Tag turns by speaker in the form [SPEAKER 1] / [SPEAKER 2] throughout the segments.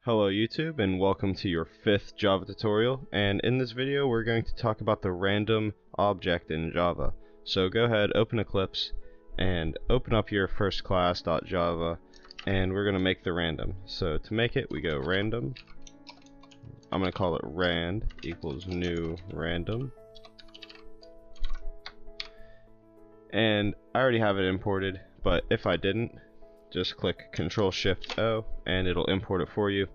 [SPEAKER 1] Hello YouTube, and welcome to your 5th Java tutorial, and in this video we're going to talk about the random object in Java. So go ahead, open Eclipse and open up your first class.java, and we're going to make the random. So to make it, we go random, I'm going to call it rand equals new random, and I already have it imported, but if I didn't, just click Control-Shift-O and it'll import it for you.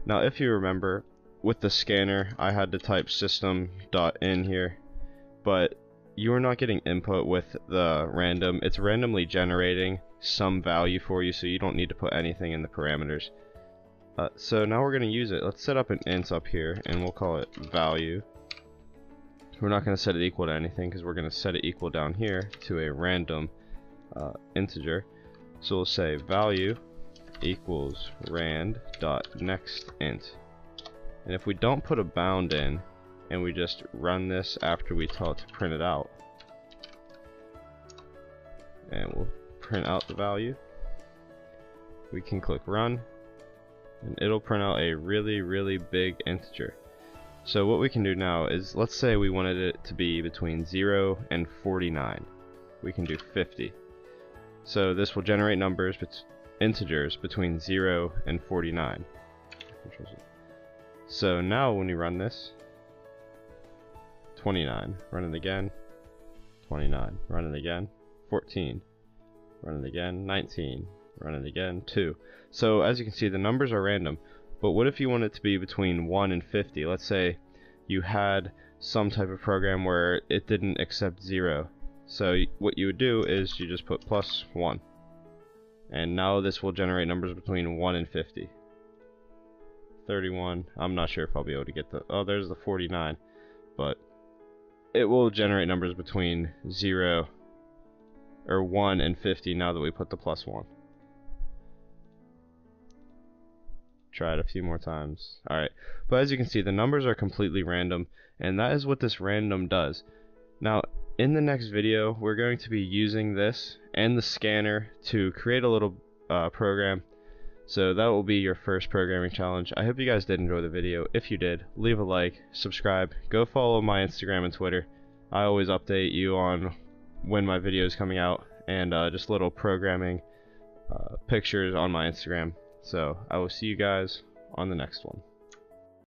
[SPEAKER 1] Now if you remember, with the scanner I had to type system.in here, but you are not getting input with the random. It's randomly generating some value for you, so you don't need to put anything in the parameters. So now we're going to use it. Let's set up an int up here and we'll call it value. We're not going to set it equal to anything because we're going to set it equal down here to a random integer. So we'll say value equals rand.nextInt. And if we don't put a bound in and we just run this after we tell it to print it out, and we'll print out the value, we can click run and it'll print out a really big integer. So what we can do now is, let's say we wanted it to be between 0 and 49. We can do 50. So this will generate numbers, integers between 0 and 49. So now when you run this, 29, run it again, 29, run it again, 14, run it again, 19, run it again, 2. So as you can see, the numbers are random, but what if you want it to be between 1 and 50? Let's say you had some type of program where it didn't accept 0. So what you would do is you just put +1, and now this will generate numbers between 1 and 50. 31, I'm not sure if I'll be able to get the, oh, there's the 49, but it will generate numbers between 0 or 1 and 50 now that we put the +1. Try it a few more times. Alright, but as you can see, the numbers are completely random, and that is what this random does. Now in the next video, we're going to be using this and the scanner to create a little program. So that will be your first programming challenge. I hope you guys did enjoy the video. If you did, leave a like, subscribe, go follow my Instagram and Twitter. I always update you on when my video is coming out, and just little programming pictures on my Instagram. So I will see you guys on the next one.